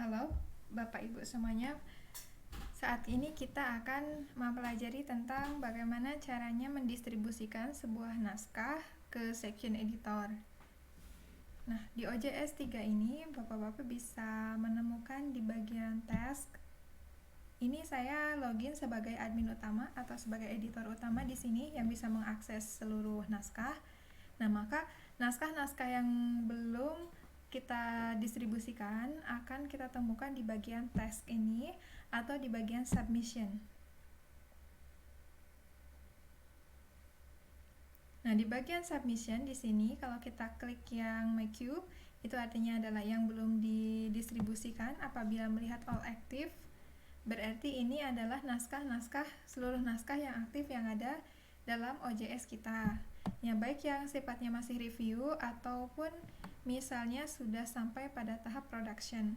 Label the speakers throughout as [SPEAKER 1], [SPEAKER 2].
[SPEAKER 1] Halo Bapak Ibu semuanya. Saat ini kita akan mempelajari tentang bagaimana caranya mendistribusikan sebuah naskah ke section editor. Nah, di OJS 3 ini Bapak-Bapak bisa menemukan di bagian task. Ini saya login sebagai admin utama atau sebagai editor utama di sini yang bisa mengakses seluruh naskah. Nah, maka naskah-naskah yang belum kita distribusikan akan kita temukan di bagian task ini atau di bagian submission. Nah, di bagian submission di sini kalau kita klik yang my queue, itu artinya adalah yang belum didistribusikan. Apabila melihat all active, berarti ini adalah seluruh naskah yang aktif yang ada dalam OJS kita. Ya, baik yang sifatnya masih review ataupun misalnya sudah sampai pada tahap production.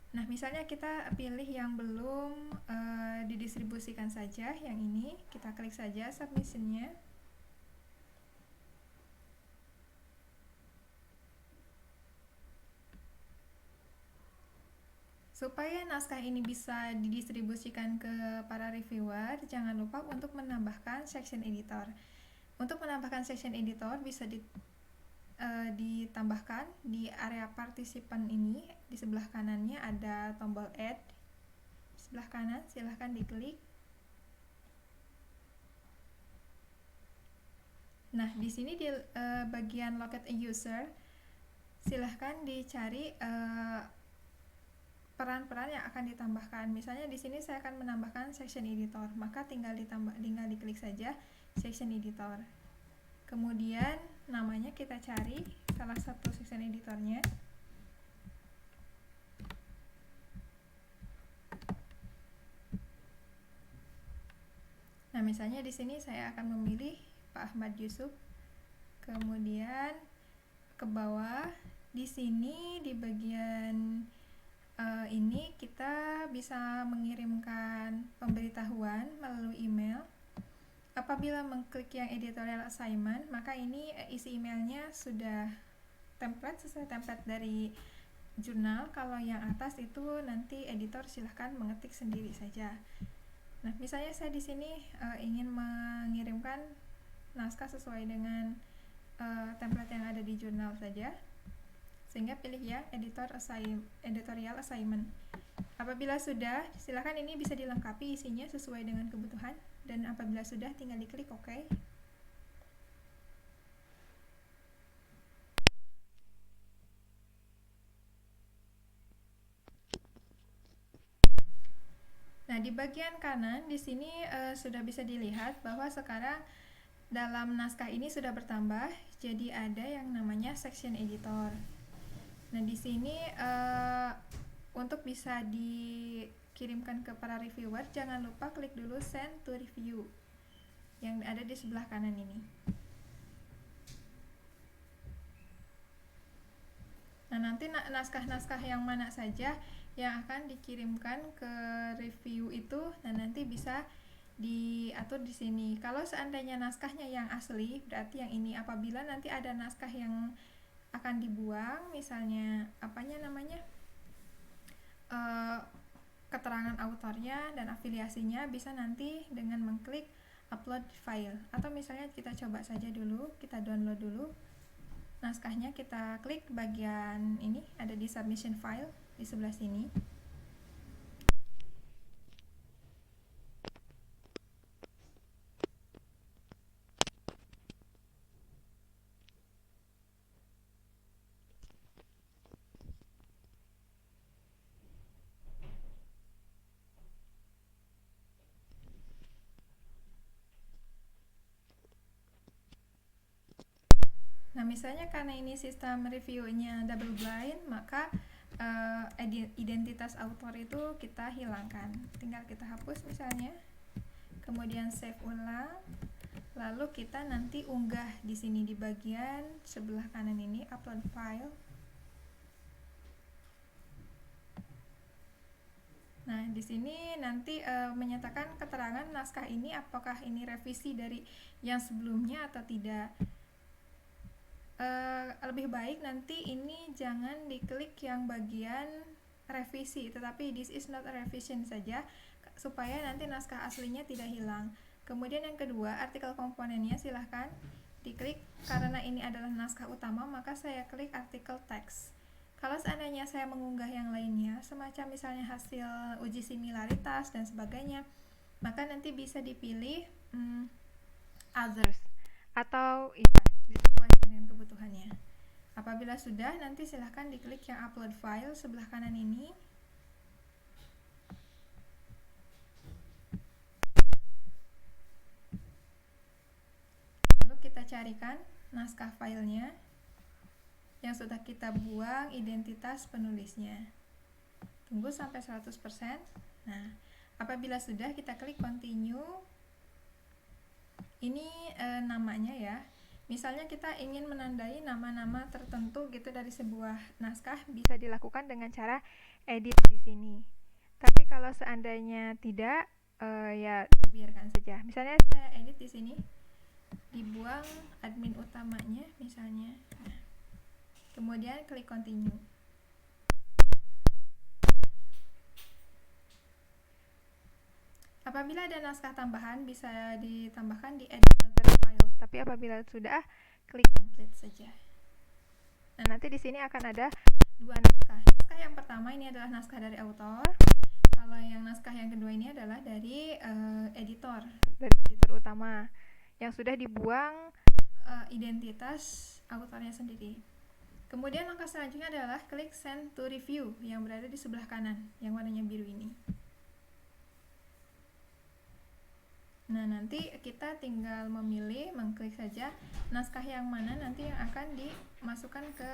[SPEAKER 1] Nah, misalnya kita pilih yang belum didistribusikan saja, yang ini kita klik saja submissionnya. Supaya naskah ini bisa didistribusikan ke para reviewer, jangan lupa untuk menambahkan section editor. Untuk menambahkan section editor bisa ditambahkan di area partisipan ini. Di sebelah kanannya ada tombol add. Di sebelah kanan silahkan diklik. Nah, di sini di bagian locate a user, silahkan dicari peran-peran yang akan ditambahkan. Misalnya di sini saya akan menambahkan section editor, maka tinggal diklik saja section editor. Kemudian namanya kita cari salah satu section editornya. Nah, misalnya di sini saya akan memilih Pak Ahmad Yusuf. Kemudian ke bawah di sini di bagian ini kita bisa mengirimkan pemberitahuan melalui email. Apabila mengklik yang editorial assignment, maka ini isi emailnya sudah sesuai template dari jurnal. Kalau yang atas itu nanti editor silahkan mengetik sendiri saja. Nah, misalnya saya di sini ingin mengirimkan naskah sesuai dengan template yang ada di jurnal saja, sehingga pilih ya editorial assignment. Apabila sudah, silakan ini bisa dilengkapi isinya sesuai dengan kebutuhan, dan apabila sudah tinggal diklik OK. Nah, di bagian kanan di sini sudah bisa dilihat bahwa sekarang dalam naskah ini sudah bertambah, jadi ada yang namanya section editor. Nah, di sini untuk bisa dikirimkan ke para reviewer, jangan lupa klik dulu send to review yang ada di sebelah kanan ini. Nah, nanti naskah-naskah yang mana saja yang akan dikirimkan ke review itu, dan nanti bisa diatur di sini. Kalau seandainya naskahnya yang asli, berarti yang ini. Apabila nanti ada naskah yang akan dibuang, misalnya keterangan autornya dan afiliasinya, bisa nanti dengan mengklik upload file. Atau misalnya kita coba saja dulu, kita download dulu naskahnya, kita klik bagian ini, ada di submission file di sebelah sini. Nah, misalnya karena ini sistem reviewnya double blind, maka identitas autor itu kita hilangkan. Tinggal kita hapus misalnya. Kemudian save ulang. Lalu kita nanti unggah di sini di bagian sebelah kanan ini, upload file. Nah, di sini nanti menyatakan keterangan naskah ini apakah ini revisi dari yang sebelumnya atau tidak. Lebih baik nanti ini jangan diklik yang bagian revisi, tetapi this is not a revision saja, supaya nanti naskah aslinya tidak hilang. Kemudian yang kedua, artikel komponennya silahkan diklik. Karena ini adalah naskah utama, maka saya klik artikel teks. Kalau seandainya saya mengunggah yang lainnya, semacam misalnya hasil uji similaritas dan sebagainya, maka nanti bisa dipilih others, atau disesuaikan dengan kebutuhannya. Apabila sudah, nanti silahkan diklik yang upload file sebelah kanan ini. Lalu kita carikan naskah filenya yang sudah kita buang identitas penulisnya. Tunggu sampai 100%. Nah, apabila sudah, kita klik continue. Ini namanya ya. Misalnya kita ingin menandai nama-nama tertentu gitu dari sebuah naskah, bisa dilakukan dengan cara edit di sini. Tapi kalau seandainya tidak, ya biarkan saja. Misalnya saya edit di sini, dibuang admin utamanya misalnya. Nah, kemudian klik continue. Apabila ada naskah tambahan, bisa ditambahkan di edit another file. Tapi apabila sudah, klik complete saja. Nah, nanti di sini akan ada dua naskah. Naskah yang pertama ini adalah naskah dari autor. Kalau yang naskah yang kedua ini adalah dari editor utama, yang sudah dibuang identitas autornya sendiri. Kemudian langkah selanjutnya adalah klik send to review yang berada di sebelah kanan, yang warnanya biru ini. Nah, nanti kita tinggal memilih, mengklik saja naskah yang mana nanti yang akan dimasukkan ke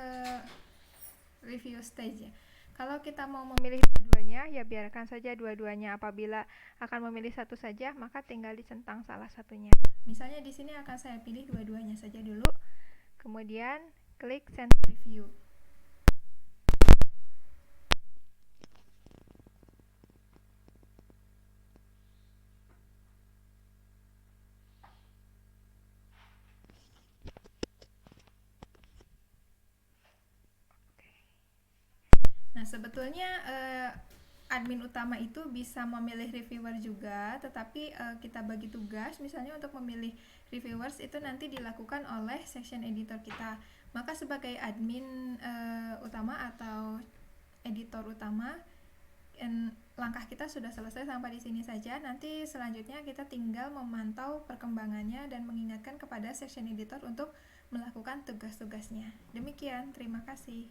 [SPEAKER 1] review stage ya. Kalau kita mau memilih dua-duanya, ya biarkan saja dua-duanya. Apabila akan memilih satu saja, maka tinggal dicentang salah satunya. Misalnya di sini akan saya pilih dua-duanya saja dulu. Kemudian klik send review. Nah, sebetulnya admin utama itu bisa memilih reviewer juga, tetapi kita bagi tugas. Misalnya untuk memilih reviewers itu nanti dilakukan oleh section editor kita. Maka sebagai admin utama atau editor utama, langkah kita sudah selesai sampai di sini saja. Nanti selanjutnya kita tinggal memantau perkembangannya dan mengingatkan kepada section editor untuk melakukan tugas-tugasnya. Demikian, terima kasih.